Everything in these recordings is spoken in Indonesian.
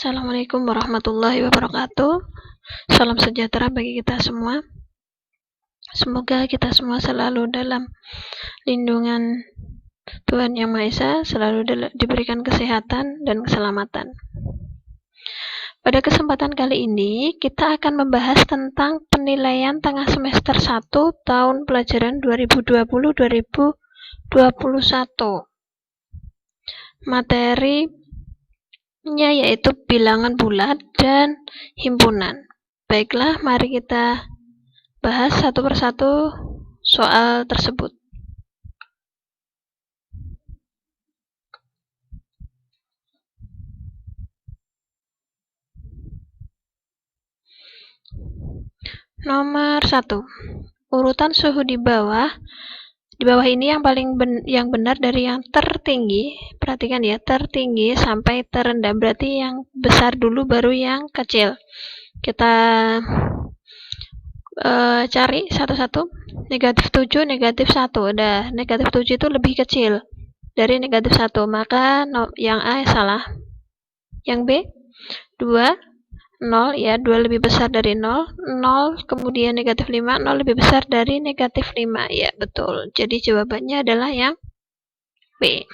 Assalamualaikum warahmatullahi wabarakatuh. Salam sejahtera bagi kita semua. Semoga kita semua selalu dalam lindungan Tuhan Yang Maha Esa, selalu diberikan kesehatan dan keselamatan. Pada kesempatan kali ini, kita akan membahas tentang penilaian tengah semester 1 tahun pelajaran 2020-2021. Materinya yaitu bilangan bulat dan himpunan. Baiklah, mari kita bahas satu persatu soal tersebut. Nomor 1. Urutan suhu di bawah ini yang benar dari yang tertinggi. Perhatikan ya, tertinggi sampai terendah, berarti yang besar dulu baru yang kecil. Kita cari satu-satu. -7, -1. Udah, -7 itu lebih kecil dari -1, maka yang A salah. Yang B, 2, 0 ya, 2 lebih besar dari 0, 0 kemudian -5, 0 lebih besar dari -5, ya betul. Jadi jawabannya adalah yang B.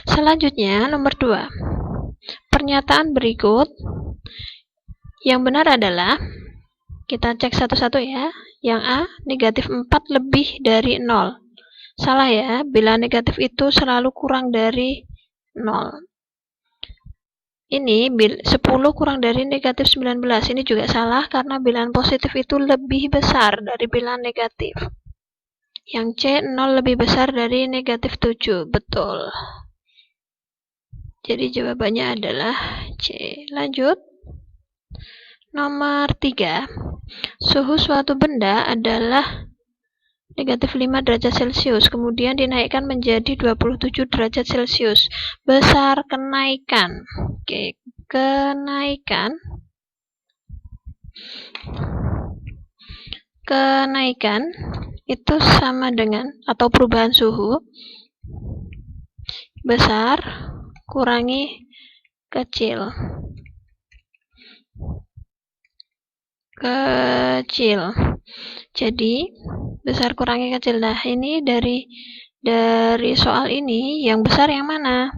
Selanjutnya nomor 2. Pernyataan berikut yang benar adalah, kita cek satu-satu ya. Yang A, -4 lebih dari 0. Salah ya, bilangan negatif itu selalu kurang dari 0. Ini 10 kurang dari -19. Ini juga salah karena bilangan positif itu lebih besar dari bilangan negatif. Yang C, 0 lebih besar dari -7. Betul. Jadi jawabannya adalah C. Lanjut. Nomor 3. Suhu suatu benda adalah -5 derajat Celcius, kemudian dinaikkan menjadi 27 derajat Celcius. Besar kenaikan. Oke, kenaikan itu sama dengan, atau perubahan suhu, besar kurangi kecil. Jadi besar kurangi kecil. Nah, ini dari soal ini yang besar yang mana?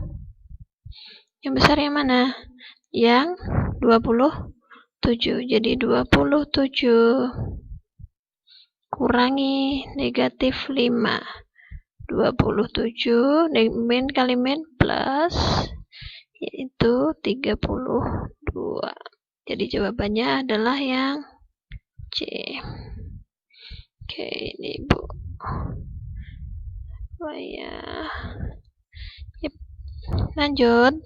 Yang besar yang mana? Yang 27. Jadi 27 kurangi -5. 27 min kali min plus, yaitu 32. Jadi jawabannya adalah yang C. Oke, ini Bu. Oh ya. Yep. Lanjut.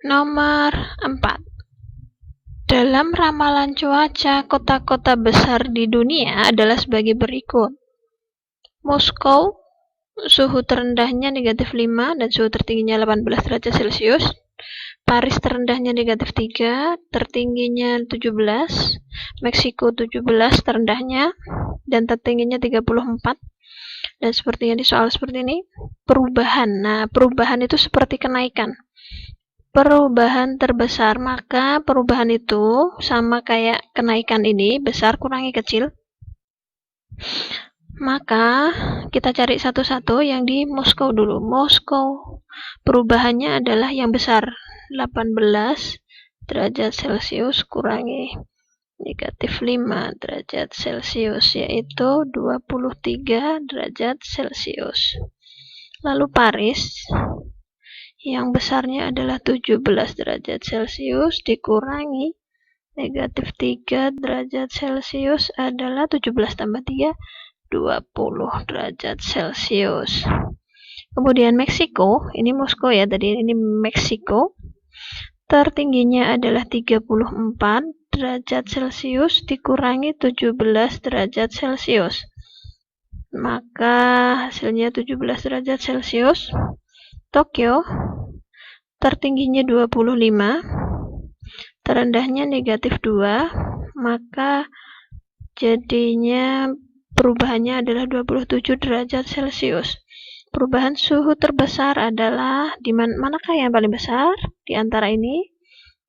Nomor 4. Dalam ramalan cuaca kota-kota besar di dunia adalah sebagai berikut. Moskow, suhu terendahnya -5 dan suhu tertingginya 18 derajat Celcius. Paris terendahnya -3, tertingginya 17. Meksiko 17 terendahnya dan tertingginya 34. Dan sepertinya di soal seperti ini, perubahan. Nah, perubahan itu seperti kenaikan. Perubahan terbesar, maka perubahan itu sama kayak kenaikan ini, besar kurangi kecil. Maka kita cari satu-satu yang di Moskow dulu. Moskow perubahannya adalah yang besar, 18 derajat Celcius kurangi -5 derajat Celcius, yaitu 23 derajat Celcius. Lalu Paris yang besarnya adalah 17 derajat Celcius dikurangi -3 derajat Celcius adalah 17 tambah 3, 20 derajat Celcius. Kemudian Meksiko, ini Moskow ya, tadi ini Meksiko. Tertingginya adalah 34 derajat Celcius dikurangi 17 derajat Celcius. Maka hasilnya 17 derajat Celcius. Tokyo, tertingginya 25, terendahnya -2, maka jadinya perubahannya adalah 27 derajat Celcius. Perubahan suhu terbesar adalah di manakah yang paling besar di antara ini?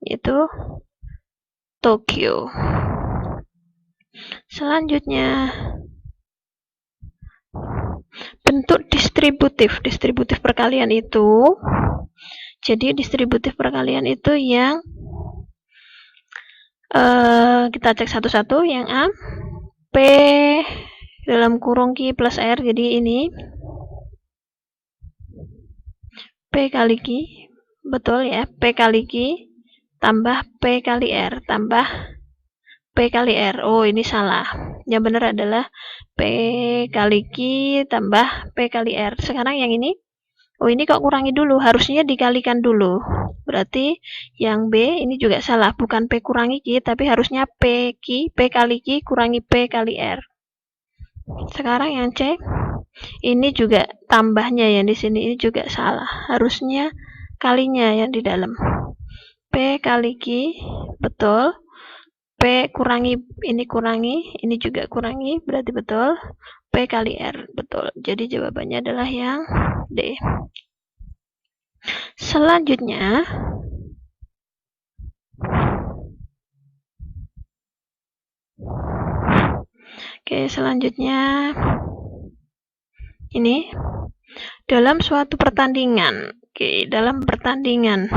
Yaitu Tokyo. Selanjutnya, bentuk distributif. Distributif perkalian itu, jadi distributif perkalian itu yang kita cek satu-satu. Yang A, P dalam kurung Q plus R, jadi ini P kali Q, betul ya, P kali Q tambah P kali R tambah P kali R. Oh, ini salah. Yang benar adalah P kali Q tambah P kali R. Sekarang yang ini, oh ini kok kurangi dulu, harusnya dikalikan dulu. Berarti yang B ini juga salah, bukan P kurangi Q, tapi harusnya P kali Q kurangi P kali R. Sekarang yang C, ini juga tambahnya yang di sini ini juga salah. Harusnya kalinya yang di dalam. P kali Q, betul. P kurangi, ini juga kurangi, berarti betul. P kali R, betul. Jadi jawabannya adalah yang D. Selanjutnya, ini dalam suatu pertandingan. Dalam pertandingan.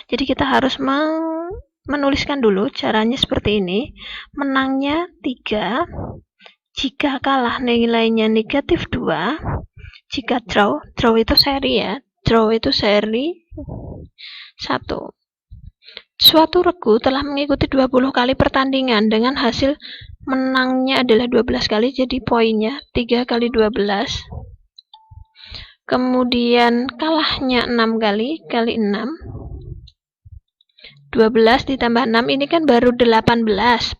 Jadi kita harus menuliskan dulu caranya seperti ini. Menangnya 3, jika kalah nilainya negatif 2, jika draw itu seri ya, draw itu seri 1. Suatu regu telah mengikuti 20 kali pertandingan dengan hasil menangnya adalah 12 kali, jadi poinnya 3 kali 12. Kemudian kalahnya 6 kali 6. 12 ditambah 6 ini kan baru 18,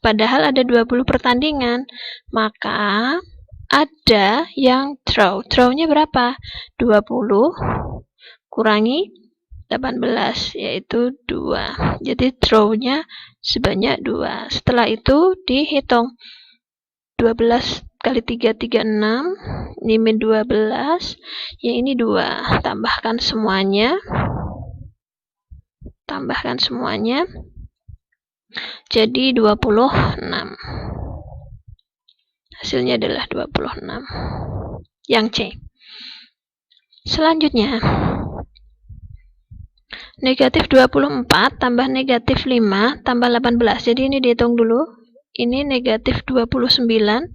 padahal ada 20 pertandingan. Maka ada yang draw. Draw-nya berapa? 20 kurangi 18, yaitu 2. Jadi draw-nya sebanyak 2. Setelah itu dihitung. 12 kali 3, 36. Ini min 12. Yang ini 2. Tambahkan semuanya. Jadi 26. Hasilnya adalah 26. Yang C. Selanjutnya, negatif 24 tambah negatif 5 tambah 18. Jadi ini dihitung dulu. Ini negatif 29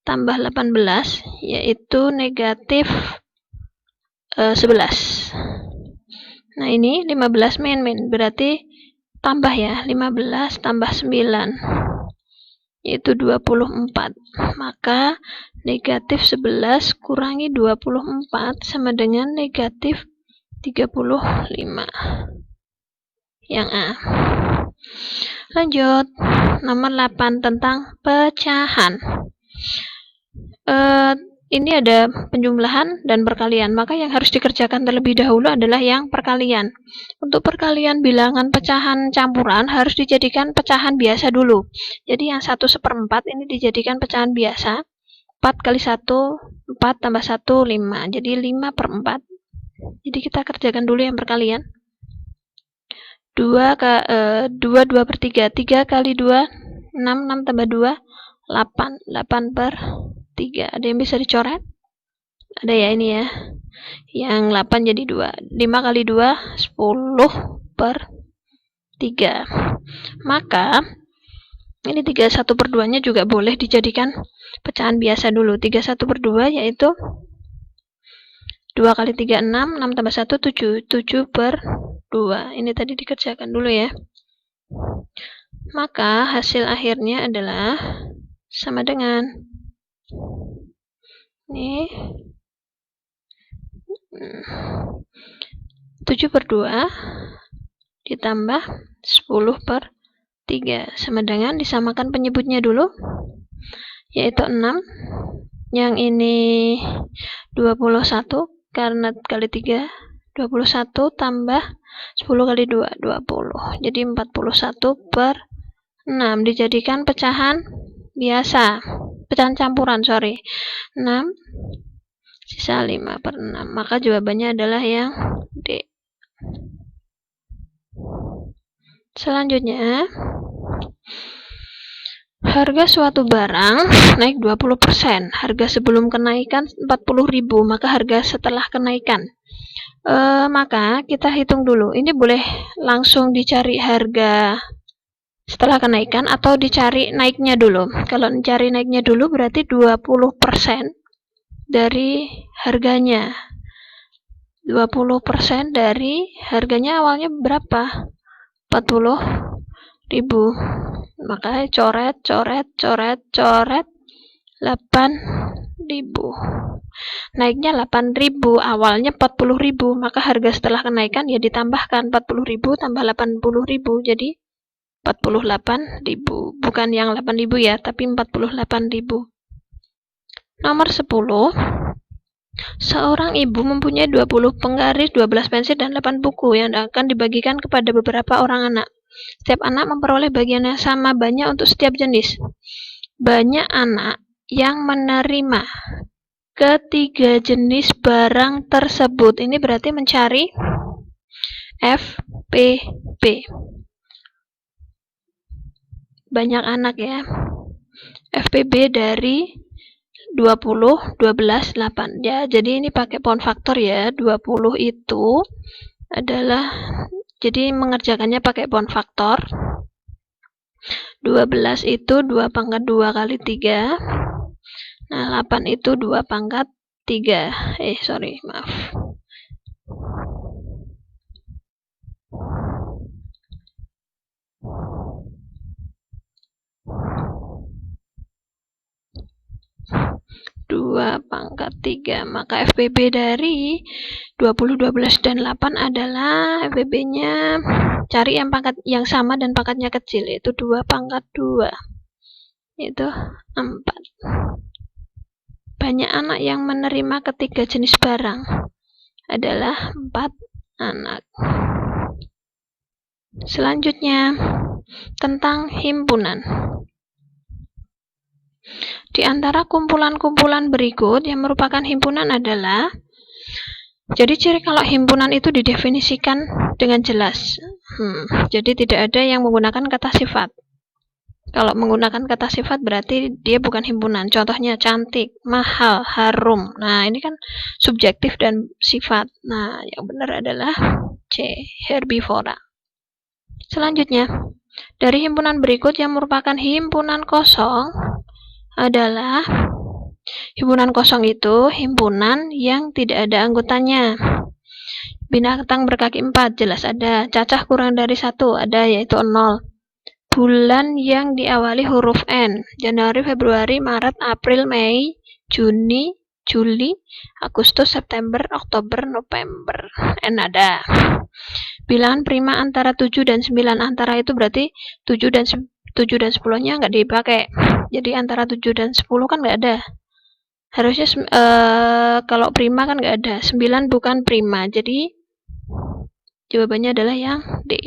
tambah 18, yaitu negatif 11. Nah, ini 15 min, berarti tambah ya, 15 tambah 9, yaitu 24. Maka negatif 11 kurangi 24 sama dengan negatif 35. Yang A. Lanjut, nomor 8 tentang pecahan. Ini ada penjumlahan dan perkalian, maka yang harus dikerjakan terlebih dahulu adalah yang perkalian. Untuk perkalian bilangan pecahan campuran harus dijadikan pecahan biasa dulu. Jadi yang 1/4 ini dijadikan pecahan biasa. 4 kali 1, 4 tambah 1, 5. Jadi 5/4. Jadi kita kerjakan dulu yang perkalian. 2 per 3. 3 kali 2, 6. 6 tambah 2, 8. 8/3. Ada yang bisa dicoret? Ada ya ini ya. Yang 8 jadi 2. 5 kali 2, 10/3. Maka ini 31/2-nya juga boleh dijadikan pecahan biasa dulu. 31/2 yaitu 2 kali 3, 6. 6 tambah 1, 7. 7/2. Ini tadi dikerjakan dulu ya. Maka hasil akhirnya adalah sama dengan ini 7/2 ditambah 10/3 sama dengan, disamakan penyebutnya dulu, yaitu 6. Yang ini 21 karena kali 3 21 tambah 10 kali 2 20. Jadi 41/6 dijadikan pecahan biasa, pecahan campuran, 6. sisa 5/6. Maka jawabannya adalah yang D. Selanjutnya, harga suatu barang naik 20%. Harga sebelum kenaikan 40.000, maka harga setelah kenaikan. Maka kita hitung dulu. Ini boleh langsung dicari harga setelah kenaikan atau dicari naiknya dulu. Kalau dicari naiknya dulu berarti 20% dari harganya. 20% dari harganya awalnya berapa? 40.000. Maka coret 8.000. Naiknya 8.000, awalnya 40.000, maka harga setelah kenaikan ya ditambahkan 40.000 tambah 80.000, jadi 48.000. Bukan yang 8.000 ya, tapi 48.000. Nomor 10. Seorang ibu mempunyai 20 penggaris, 12 pensil, dan 8 buku yang akan dibagikan kepada beberapa orang anak. Setiap anak memperoleh bagian yang sama banyak untuk setiap jenis. Banyak anak yang menerima ketiga jenis barang tersebut. Ini berarti mencari FPB. Banyak anak ya. FPB dari 20, 12, 8. Ya, jadi ini pakai pound factor ya. 20 itu adalah, jadi mengerjakannya pakai pound factor. 12 itu 2 pangkat 2 kali 3. Nah, 8 itu 2 pangkat 3. Maaf. pangkat 3. Maka FPB dari 20, 12, dan 8 adalah FPB-nya, cari yang pangkat yang sama dan pangkatnya kecil, yaitu 2 pangkat 2. Itu 4. Banyak anak yang menerima ketiga jenis barang adalah 4 anak. Selanjutnya, tentang himpunan. Di antara kumpulan-kumpulan berikut yang merupakan himpunan adalah, jadi ciri kalau himpunan itu didefinisikan dengan jelas. Jadi tidak ada yang menggunakan kata sifat. Kalau menggunakan kata sifat berarti dia bukan himpunan. Contohnya cantik, mahal, harum. Nah, ini kan subjektif dan sifat. Nah, yang benar adalah C, herbivora. Selanjutnya, dari himpunan berikut yang merupakan himpunan kosong adalah, himpunan kosong itu himpunan yang tidak ada anggotanya. Binatang berkaki 4 jelas ada. Cacah kurang dari 1 ada, yaitu 0. Bulan yang diawali huruf N. Januari, Februari, Maret, April, Mei, Juni, Juli, Agustus, September, Oktober, November. N ada. Bilangan prima antara 7 dan 9. Antara itu berarti 7 dan 10-nya nggak dipakai. Jadi antara 7 dan 10 kan nggak ada. Harusnya kalau prima kan nggak ada. 9 bukan prima. Jadi jawabannya adalah yang D.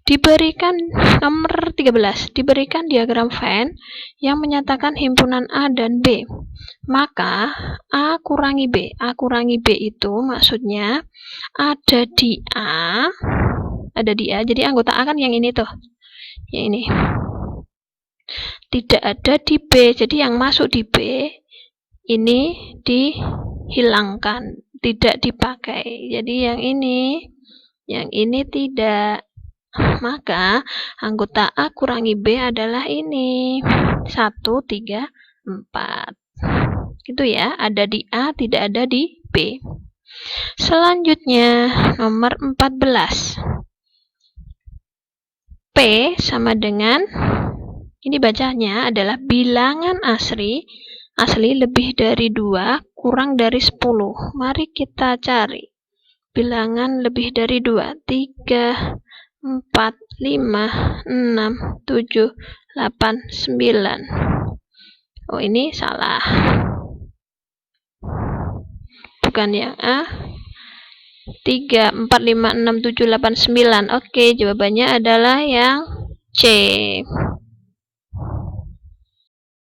Diberikan nomor 13. Diberikan diagram Venn yang menyatakan himpunan A dan B. Maka A kurangi B. A kurangi B itu maksudnya ada di A. Jadi anggota A kan yang ini tuh. Yang ini. Tidak ada di B. Jadi yang masuk di B ini dihilangkan, tidak dipakai. Jadi yang ini tidak. Maka anggota A kurangi B adalah ini. 1, 3, 4. Gitu ya, ada di A, tidak ada di B. Selanjutnya, nomor 14. P sama dengan, ini bacanya adalah bilangan asli lebih dari 2 kurang dari 10. Mari kita cari bilangan lebih dari 2. 3, 4, 5, 6, 7, 8, 9. Oh, ini salah. Bukan yang A. 3, 4, 5, 6, 7, 8, 9. Oke, jawabannya adalah yang C.